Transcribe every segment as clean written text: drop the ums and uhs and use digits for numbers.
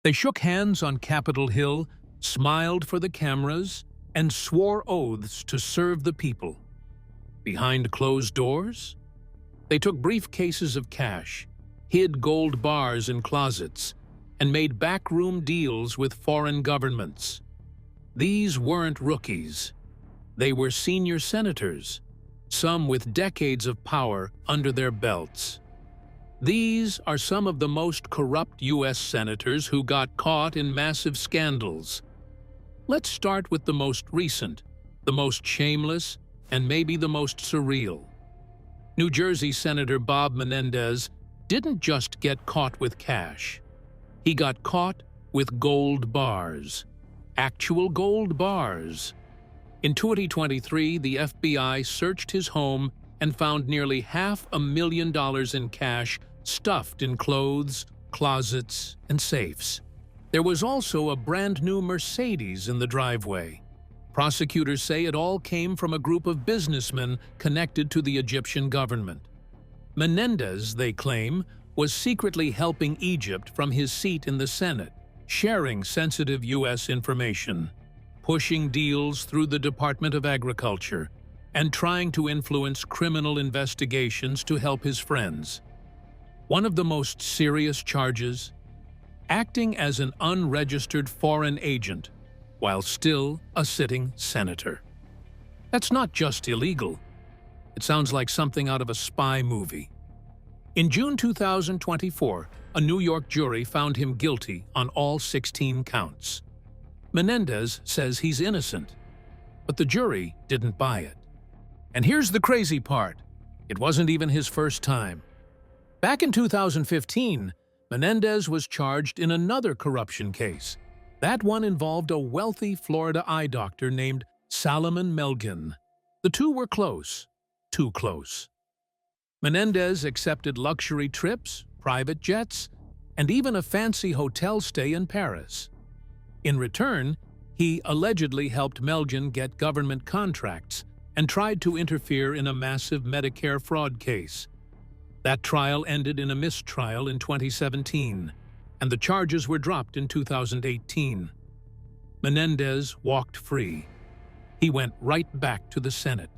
They shook hands on Capitol Hill, smiled for the cameras, and swore oaths to serve the people. Behind closed doors, they took briefcases of cash, hid gold bars in closets, and made backroom deals with foreign governments. These weren't rookies. They were senior senators, some with decades of power under their belts. These are some of the most corrupt U.S. senators who got caught in massive scandals. Let's start with the most recent, the most shameless, and maybe the most surreal. New Jersey Senator Bob Menendez didn't just get caught with cash. He got caught with gold bars. Actual gold bars. In 2023, the FBI searched his home and found nearly $500,000 in cash stuffed in clothes, closets, and safes. There was also a brand-new Mercedes in the driveway. Prosecutors say it all came from a group of businessmen connected to the Egyptian government. Menendez, they claim, was secretly helping Egypt from his seat in the Senate, sharing sensitive U.S. information, pushing deals through the Department of Agriculture, and trying to influence criminal investigations to help his friends. One of the most serious charges: acting as an unregistered foreign agent while still a sitting senator. That's not just illegal. It sounds like something out of a spy movie. In June 2024, a New York jury found him guilty on all 16 counts. Menendez says he's innocent, but the jury didn't buy it. And here's the crazy part. It wasn't even his first time. Back in 2015, Menendez was charged in another corruption case. That one involved a wealthy Florida eye doctor named Salomon Melgen. The two were close, too close. Menendez accepted luxury trips, private jets, and even a fancy hotel stay in Paris. In return, he allegedly helped Melgen get government contracts and tried to interfere in a massive Medicare fraud case. That trial ended in a mistrial in 2017, and the charges were dropped in 2018. Menendez walked free. He went right back to the Senate.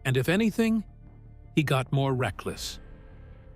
And if anything, he got more reckless.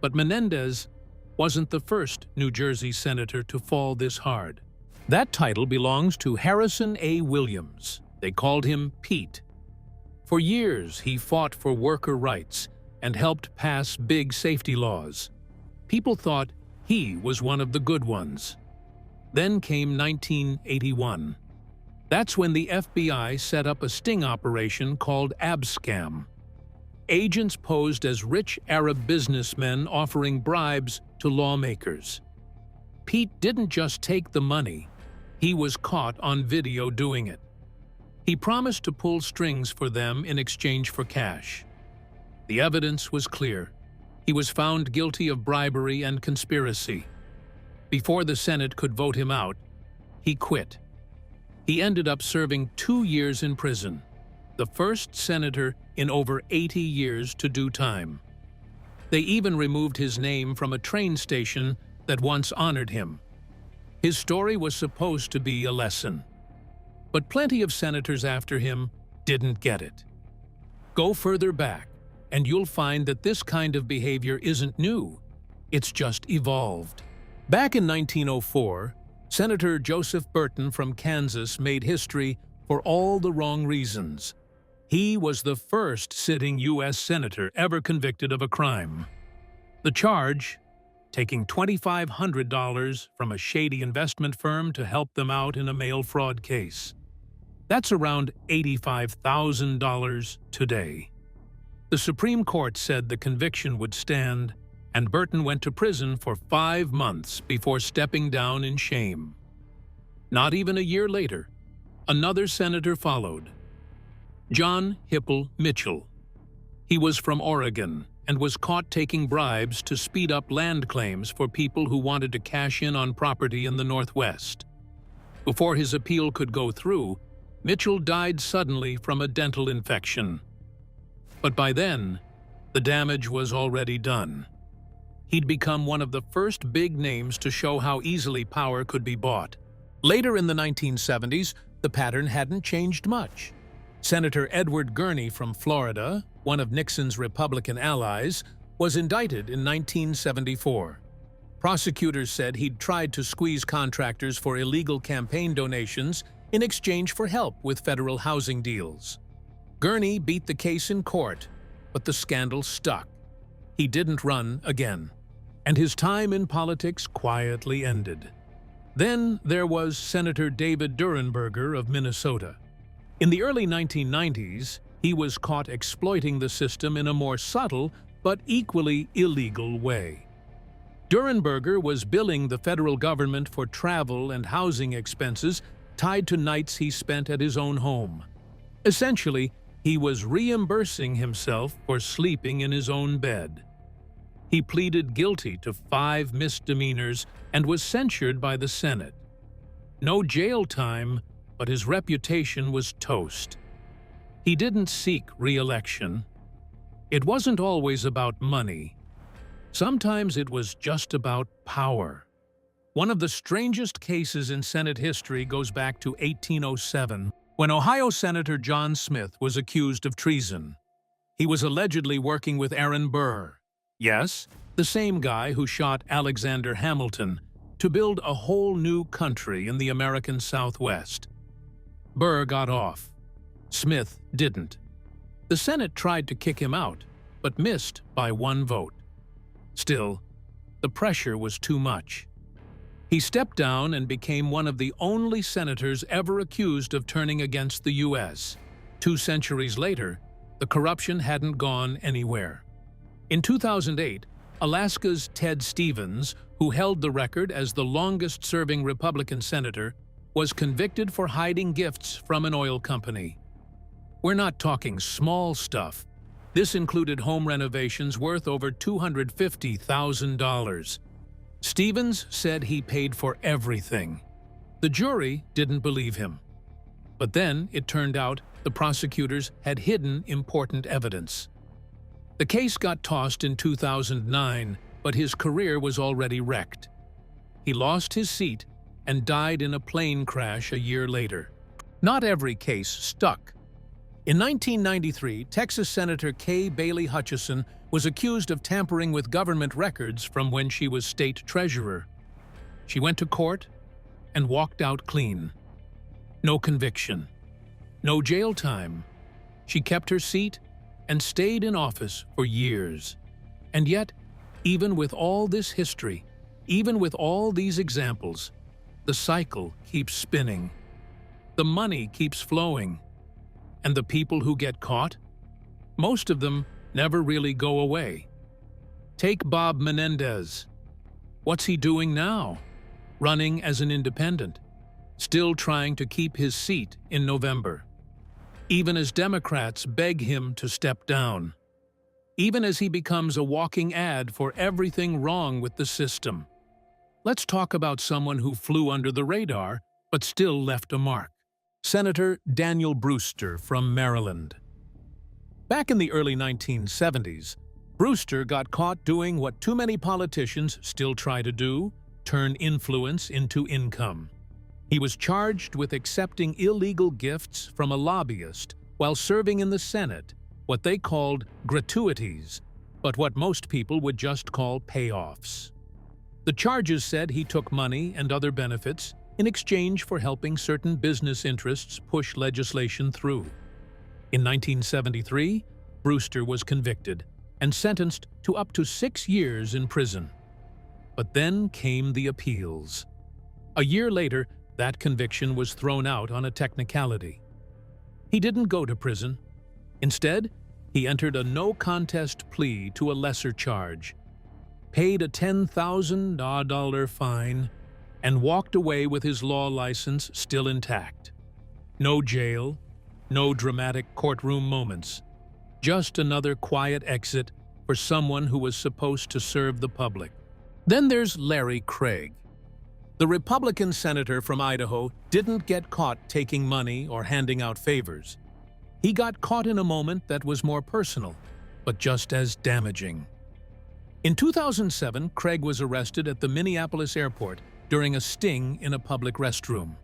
But Menendez wasn't the first New Jersey senator to fall this hard. That title belongs to Harrison A. Williams. They called him Pete. For years, he fought for worker rights and helped pass big safety laws. People thought he was one of the good ones. Then came 1981. That's when the FBI set up a sting operation called Abscam. Agents posed as rich Arab businessmen offering bribes to lawmakers. Pete didn't just take the money, he was caught on video doing it. He promised to pull strings for them in exchange for cash. The evidence was clear. He was found guilty of bribery and conspiracy. Before the Senate could vote him out, he quit. He ended up serving 2 years in prison, the first senator in over 80 years to do time. They even removed his name from a train station that once honored him. His story was supposed to be a lesson. But plenty of senators after him didn't get it. Go further back, and you'll find that this kind of behavior isn't new. It's just evolved. Back in 1904, Senator Joseph Burton from Kansas made history for all the wrong reasons. He was the first sitting U.S. senator ever convicted of a crime. The charge: taking $2,500 from a shady investment firm to help them out in a mail fraud case. That's around $85,000 today. The Supreme Court said the conviction would stand, and Burton went to prison for 5 months before stepping down in shame. Not even a year later, another senator followed. John Hipple Mitchell. He was from Oregon and was caught taking bribes to speed up land claims for people who wanted to cash in on property in the Northwest. Before his appeal could go through, Mitchell died suddenly from a dental infection. But by then, the damage was already done. He'd become one of the first big names to show how easily power could be bought. Later in the 1970s, the pattern hadn't changed much. Senator Edward Gurney from Florida, one of Nixon's Republican allies, was indicted in 1974. Prosecutors said he'd tried to squeeze contractors for illegal campaign donations in exchange for help with federal housing deals. Gurney beat the case in court, but the scandal stuck. He didn't run again, and his time in politics quietly ended. Then there was Senator David Durenberger of Minnesota. In the early 1990s, he was caught exploiting the system in a more subtle but equally illegal way. Durenberger was billing the federal government for travel and housing expenses tied to nights he spent at his own home. Essentially, he was reimbursing himself for sleeping in his own bed. He pleaded guilty to 5 misdemeanors and was censured by the Senate. No jail time, but his reputation was toast. He didn't seek re-election. It wasn't always about money. Sometimes it was just about power. One of the strangest cases in Senate history goes back to 1807, when Ohio Senator John Smith was accused of treason. He was allegedly working with Aaron Burr. Yes, the same guy who shot Alexander Hamilton to build a whole new country in the American Southwest. Burr got off. Smith didn't. The Senate tried to kick him out, but missed by 1 vote. Still, the pressure was too much. He stepped down and became one of the only senators ever accused of turning against the U.S. 2 centuries later, the corruption hadn't gone anywhere. In 2008, Alaska's Ted Stevens, who held the record as the longest-serving Republican senator, was convicted for hiding gifts from an oil company. We're not talking small stuff. This included home renovations worth over $250,000. Stevens said he paid for everything. The jury didn't believe him. But then it turned out the prosecutors had hidden important evidence. The case got tossed in 2009, but his career was already wrecked. He lost his seat and died in a plane crash a year later. Not every case stuck. In 1993, Texas Senator Kay Bailey Hutchison was accused of tampering with government records from when she was state treasurer. She went to court and walked out clean. No conviction. No jail time. She kept her seat and stayed in office for years. And yet, even with all this history, even with all these examples, the cycle keeps spinning. The money keeps flowing. And the people who get caught? Most of them never really go away. Take Bob Menendez. What's he doing now? Running as an independent, still trying to keep his seat in November. Even as Democrats beg him to step down. Even as he becomes a walking ad for everything wrong with the system. Let's talk about someone who flew under the radar but still left a mark. Senator Daniel Brewster from Maryland. Back in the early 1970s, Brewster got caught doing what too many politicians still try to do: turn influence into income. He was charged with accepting illegal gifts from a lobbyist while serving in the Senate, what they called gratuities, but what most people would just call payoffs. The charges said he took money and other benefits in exchange for helping certain business interests push legislation through. In 1973, Brewster was convicted and sentenced to up to 6 years in prison. But then came the appeals. A year later, that conviction was thrown out on a technicality. He didn't go to prison. Instead, he entered a no-contest plea to a lesser charge, paid a $10,000 fine, and walked away with his law license still intact. No jail, no dramatic courtroom moments, just another quiet exit for someone who was supposed to serve the public. Then there's Larry Craig. The Republican senator from Idaho didn't get caught taking money or handing out favors. He got caught in a moment that was more personal, but just as damaging. In 2007, Craig was arrested at the Minneapolis airport during a sting in a public restroom.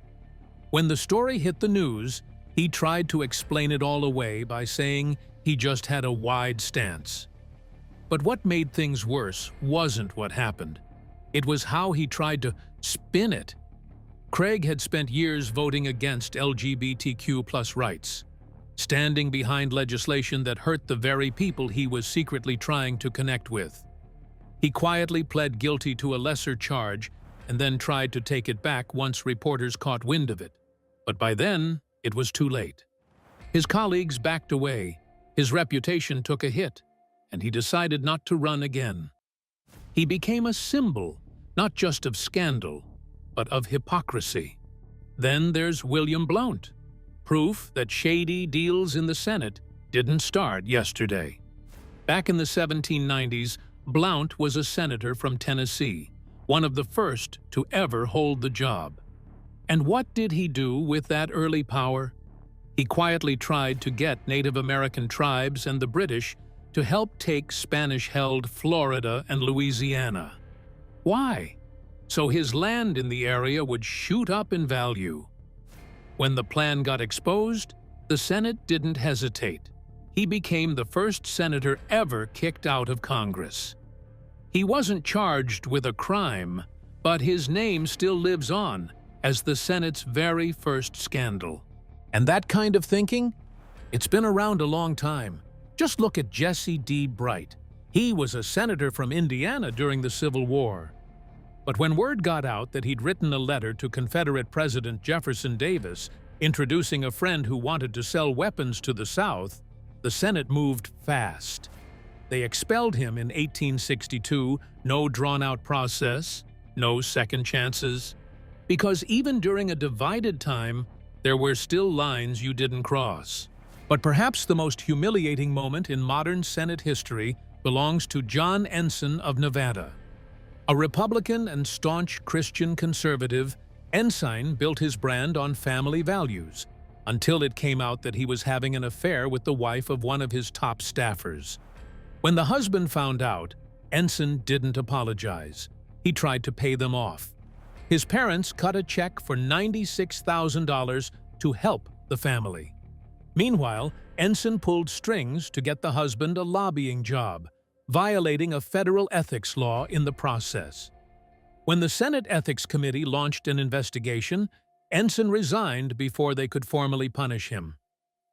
When the story hit the news, he tried to explain it all away by saying he just had a wide stance. But what made things worse wasn't what happened. It was how he tried to spin it. Craig had spent years voting against LGBTQ+ rights, standing behind legislation that hurt the very people he was secretly trying to connect with. He quietly pled guilty to a lesser charge and then tried to take it back once reporters caught wind of it. But by then, it was too late. His colleagues backed away, his reputation took a hit, and he decided not to run again. He became a symbol, not just of scandal, but of hypocrisy. Then there's William Blount, proof that shady deals in the Senate didn't start yesterday. Back in the 1790s, Blount was a senator from Tennessee, one of the first to ever hold the job. And what did he do with that early power? He quietly tried to get Native American tribes and the British to help take Spanish-held Florida and Louisiana. Why? So his land in the area would shoot up in value. When the plan got exposed, the Senate didn't hesitate. He became the first senator ever kicked out of Congress. He wasn't charged with a crime, but his name still lives on as the Senate's very first scandal. And that kind of thinking? It's been around a long time. Just look at Jesse D. Bright. He was a senator from Indiana during the Civil War. But when word got out that he'd written a letter to Confederate President Jefferson Davis introducing a friend who wanted to sell weapons to the South, the Senate moved fast. They expelled him in 1862, no drawn-out process, no second chances. Because even during a divided time, there were still lines you didn't cross. But perhaps the most humiliating moment in modern Senate history belongs to John Ensign of Nevada. A Republican and staunch Christian conservative, Ensign built his brand on family values, until it came out that he was having an affair with the wife of one of his top staffers. When the husband found out, Ensign didn't apologize. He tried to pay them off. His parents cut a check for $96,000 to help the family. Meanwhile, Ensign pulled strings to get the husband a lobbying job, violating a federal ethics law in the process. When the Senate Ethics Committee launched an investigation, Ensign resigned before they could formally punish him.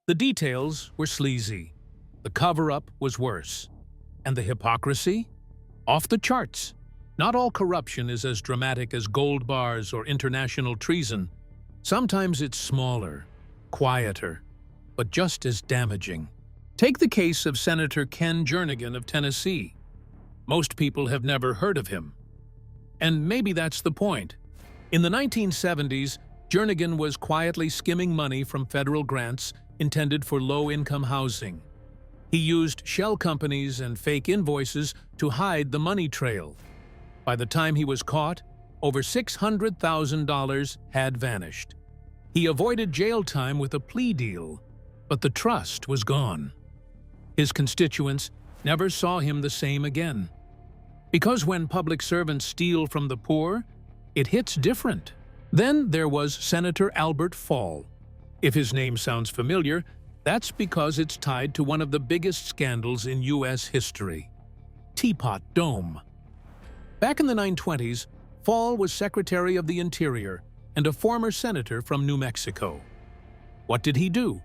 The details were sleazy. The cover-up was worse. And the hypocrisy? Off the charts. Not all corruption is as dramatic as gold bars or international treason. Sometimes it's smaller, quieter, but just as damaging. Take the case of Senator Ken Jernigan of Tennessee. Most people have never heard of him. And maybe that's the point. In the 1970s, Jernigan was quietly skimming money from federal grants intended for low-income housing. He used shell companies and fake invoices to hide the money trail. By the time he was caught, over $600,000 had vanished. He avoided jail time with a plea deal, but the trust was gone. His constituents never saw him the same again. Because when public servants steal from the poor, it hits different. Then there was Senator Albert Fall. If his name sounds familiar, that's because it's tied to one of the biggest scandals in U.S. history: Teapot Dome. Back in the 1920s, Fall was Secretary of the Interior and a former senator from New Mexico. What did he do?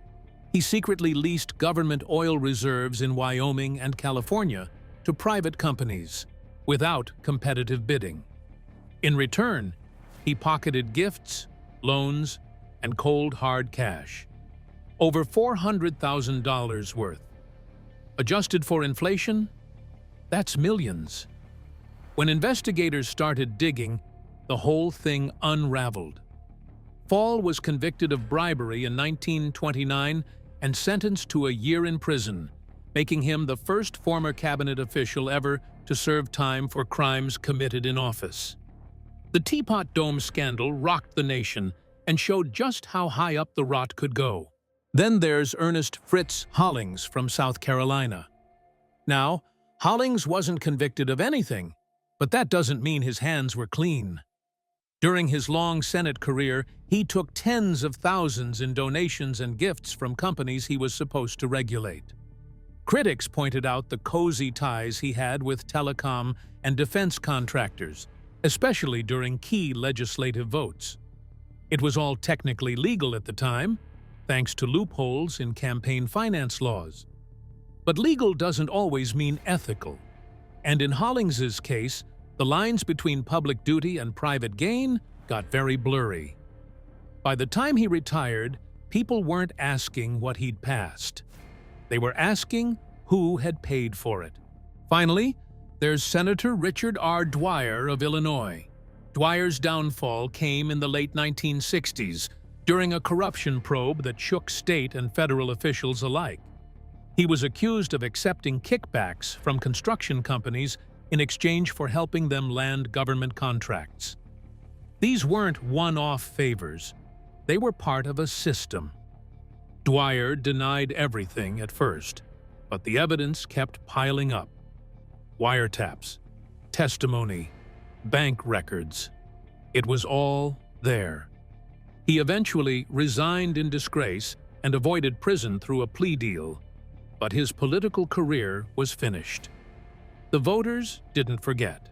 He secretly leased government oil reserves in Wyoming and California to private companies, without competitive bidding. In return, he pocketed gifts, loans, and cold hard cash. Over $400,000 worth. Adjusted for inflation, that's millions. When investigators started digging, the whole thing unraveled. Fall was convicted of bribery in 1929 and sentenced to a year in prison, making him the first former cabinet official ever to serve time for crimes committed in office. The Teapot Dome scandal rocked the nation and showed just how high up the rot could go. Then there's Ernest Fritz Hollings from South Carolina. Now, Hollings wasn't convicted of anything, but that doesn't mean his hands were clean. During his long Senate career, he took tens of thousands in donations and gifts from companies he was supposed to regulate. Critics pointed out the cozy ties he had with telecom and defense contractors, especially during key legislative votes. It was all technically legal at the time, thanks to loopholes in campaign finance laws. But legal doesn't always mean ethical, and in Hollings's case, the lines between public duty and private gain got very blurry. By the time he retired, people weren't asking what he'd passed. They were asking who had paid for it. Finally, there's Senator Richard R. Dwyer of Illinois. Dwyer's downfall came in the late 1960s during a corruption probe that shook state and federal officials alike. He was accused of accepting kickbacks from construction companies in exchange for helping them land government contracts. These weren't one-off favors. They were part of a system. Dwyer denied everything at first, but the evidence kept piling up. Wiretaps, testimony, bank records. It was all there. He eventually resigned in disgrace and avoided prison through a plea deal, but his political career was finished. The voters didn't forget,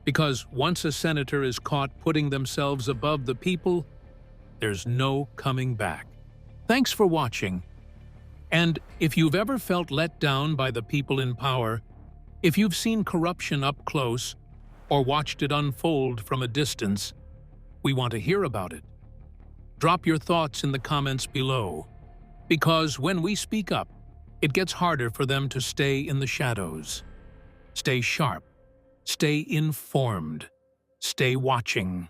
because once a senator is caught putting themselves above the people, there's no coming back. Thanks for watching. And if you've ever felt let down by the people in power, if you've seen corruption up close or watched it unfold from a distance, we want to hear about it. Drop your thoughts in the comments below, because when we speak up, it gets harder for them to stay in the shadows. Stay sharp, stay informed, stay watching.